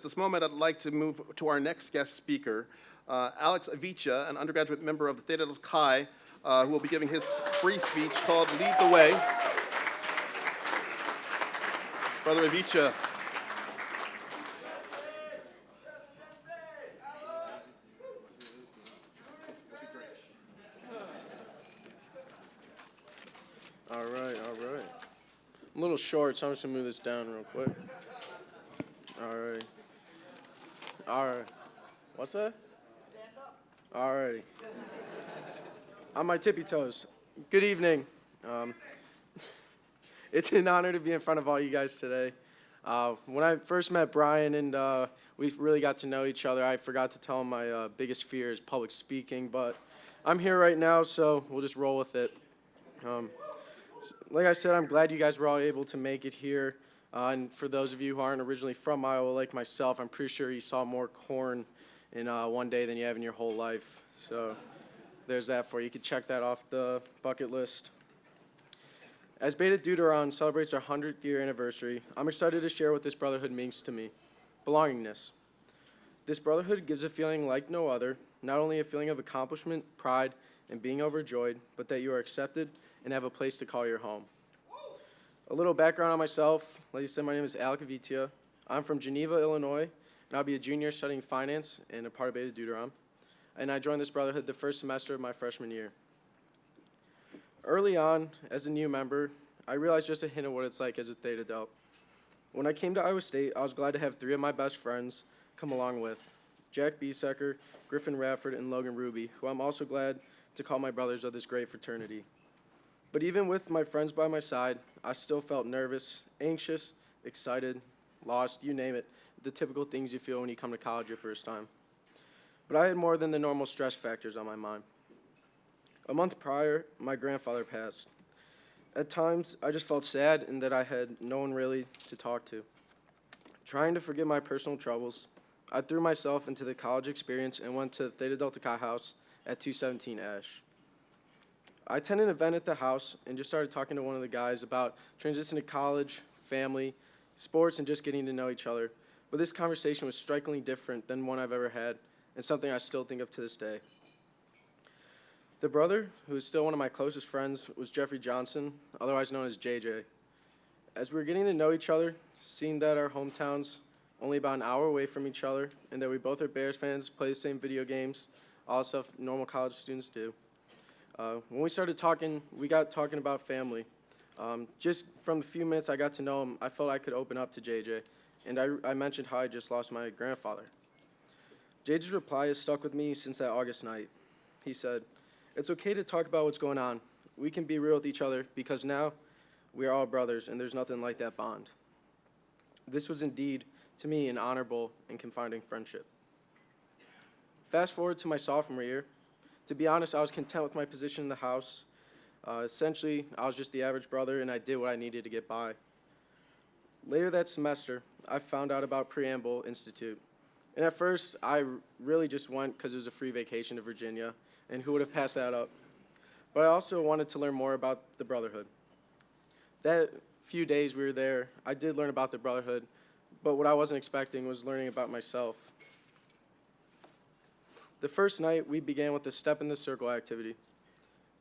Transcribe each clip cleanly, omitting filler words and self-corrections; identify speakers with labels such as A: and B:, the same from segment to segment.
A: this moment, I'd like to move to our next guest speaker, Alex Avitia, an undergraduate member of the Theta Delta Chi, who will be giving his brief speech called Lead the Way. Brother Avitia.
B: All right. I'm a little short, so I'm just going to move this down real quick. All right. What's that? All right. On my tippy toes. Good evening. It's an honor to be in front of all you guys today. When I first met Brian and we really got to know each other, I forgot to tell him my biggest fear is public speaking, but I'm here right now, so we'll just roll with it. Like I said, I'm glad you guys were all able to make it here. And for those of you who aren't originally from Iowa like myself, I'm pretty sure you saw more corn in one day than you have in your whole life. So there's that for you. You can check that off the bucket list. As Beta Deuteron celebrates our 100th year anniversary, I'm excited to share what this brotherhood means to me. Belongingness. This brotherhood gives a feeling like no other, not only a feeling of accomplishment, pride, and being overjoyed, but that you are accepted and have a place to call your home. A little background on myself. Like I said, my name is Alec Avitia. I'm from Geneva, Illinois, and I'll be a junior studying finance and a part of Beta Deuteron. And I joined this brotherhood the first semester of my freshman year. Early on, as a new member, I realized just a hint of what it's like as a Theta Delta. When I came to Iowa State, I was glad to have three of my best friends come along with Jack Biesecker, Griffin Radford, and Logan Ruby, who I'm also glad to call my brothers of this great fraternity. But even with my friends by my side, I still felt nervous, anxious, excited, lost, you name it, the typical things you feel when you come to college your first time. But I had more than the normal stress factors on my mind. A month prior, my grandfather passed. At times, I just felt sad in that I had no one really to talk to. Trying to forget my personal troubles, I threw myself into the college experience and went to Theta Delta Chi House at 217 Ash. I attended an event at the house and just started talking to one of the guys about transition to college, family, sports, and just getting to know each other. But this conversation was strikingly different than one I've ever had, and something I still think of to this day. The brother, who is still one of my closest friends, was Jeffrey Johnson, otherwise known as JJ. As we were getting to know each other, seeing that our hometowns only about an hour away from each other, and that we both are Bears fans, play the same video games, all the stuff normal college students do. When we started talking, we got talking about family. Just from the few minutes I got to know him, I felt I could open up to JJ, and I mentioned how I just lost my grandfather. JJ's reply has stuck with me since that August night. He said, "It's okay to talk about what's going on. We can be real with each other because now we are all brothers, and there's nothing like that bond." This was indeed, to me, an honorable and confiding friendship. Fast forward to my sophomore year. To be honest, I was content with my position in the house. Essentially, I was just the average brother, and I did what I needed to get by. Later that semester, I found out about Preamble Institute. And at first, I really just went because it was a free vacation to Virginia, and who would have passed that up? But I also wanted to learn more about the brotherhood. That few days we were there, I did learn about the brotherhood, but what I wasn't expecting was learning about myself. The first night, we began with the Step in the Circle activity.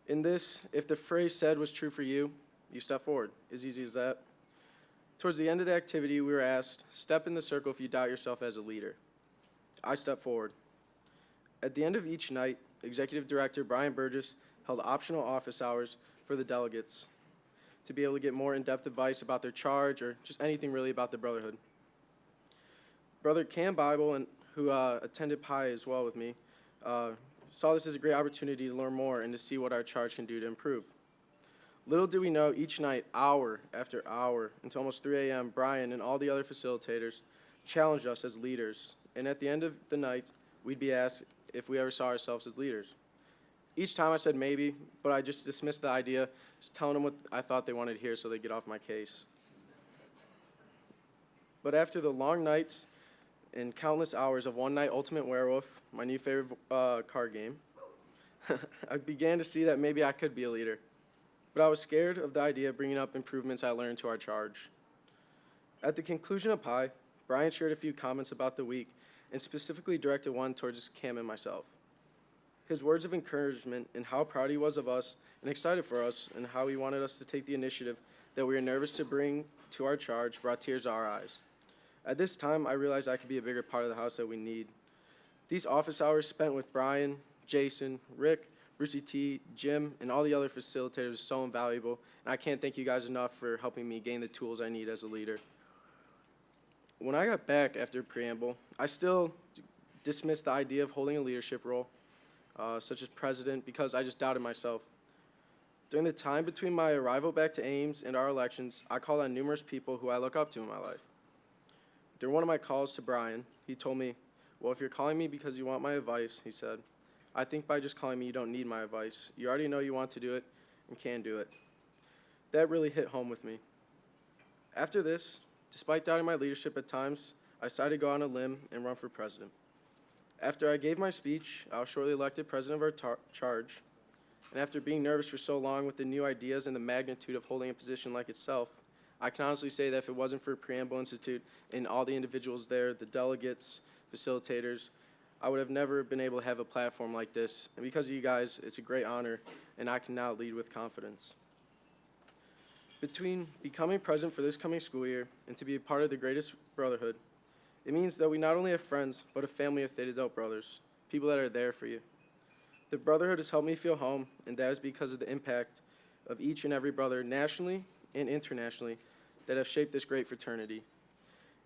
B: In this, if the phrase said was true for you, you step forward. As easy as that. Towards the end of the activity, we were asked, step in the circle if you doubt yourself as a leader. I stepped forward. At the end of each night, Executive Director Brian Burgess held optional office hours for the delegates to be able to get more in-depth advice about their charge or just anything really about the brotherhood. Brother Cam Bible, who attended Pi as well with me, saw this as a great opportunity to learn more and to see what our charge can do to improve. Little did we know, each night, hour after hour, until almost 3 a.m., Brian and all the other facilitators challenged us as leaders. And at the end of the night, we'd be asked if we ever saw ourselves as leaders. Each time I said maybe, but I just dismissed the idea, just telling them what I thought they wanted to hear so they'd get off my case. But after the long nights and countless hours of One Night Ultimate Werewolf, my new favorite card game, I began to see that maybe I could be a leader. But I was scared of the idea of bringing up improvements I learned to our charge. At the conclusion of Pi, Brian shared a few comments about the week and specifically directed one towards Cam and myself. His words of encouragement and how proud he was of us and excited for us and how he wanted us to take the initiative that we were nervous to bring to our charge brought tears to our eyes. At this time, I realized I could be a bigger part of the house that we need. These office hours spent with Brian, Jason, Rick, Brucey T, Jim, and all the other facilitators is so invaluable, and I can't thank you guys enough for helping me gain the tools I need as a leader. When I got back after preamble, I still dismissed the idea of holding a leadership role, such as president, because I just doubted myself. During the time between my arrival back to Ames and our elections, I called on numerous people who I look up to in my life. During one of my calls to Brian, he told me, "Well, if you're calling me because you want my advice," he said, "I think by just calling me you don't need my advice. You already know you want to do it and can do it." That really hit home with me. After this, despite doubting my leadership at times, I decided to go on a limb and run for president. After I gave my speech, I was shortly elected president of our charge, and after being nervous for so long with the new ideas and the magnitude of holding a position like itself, I can honestly say that if it wasn't for Preamble Institute and all the individuals there, the delegates, facilitators, I would have never been able to have a platform like this. And because of you guys, it's a great honor, and I can now lead with confidence. Between becoming president for this coming school year and to be a part of the greatest brotherhood, it means that we not only have friends, but a family of Theta Delta brothers, people that are there for you. The brotherhood has helped me feel home, and that is because of the impact of each and every brother nationally and internationally that have shaped this great fraternity.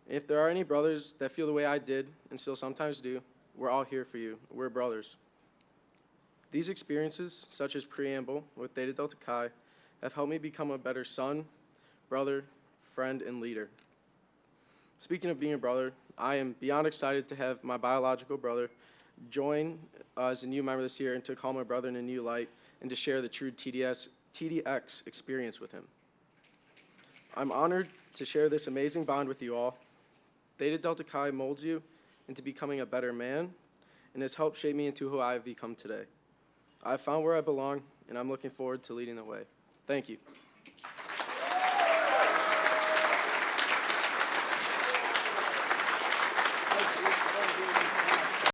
B: And if there are any brothers that feel the way I did and still sometimes do, we're all here for you. We're brothers. These experiences, such as Preamble with Theta Delta Chi, have helped me become a better son, brother, friend, and leader. Speaking of being a brother, I am beyond excited to have my biological brother join as a new member this year and to call my brother in a new light and to share the true TDX experience with him. I'm honored to share this amazing bond with you all. Theta Delta Chi molds you into becoming a better man and has helped shape me into who I have become today. I've found where I belong, and I'm looking forward to leading the way. Thank you.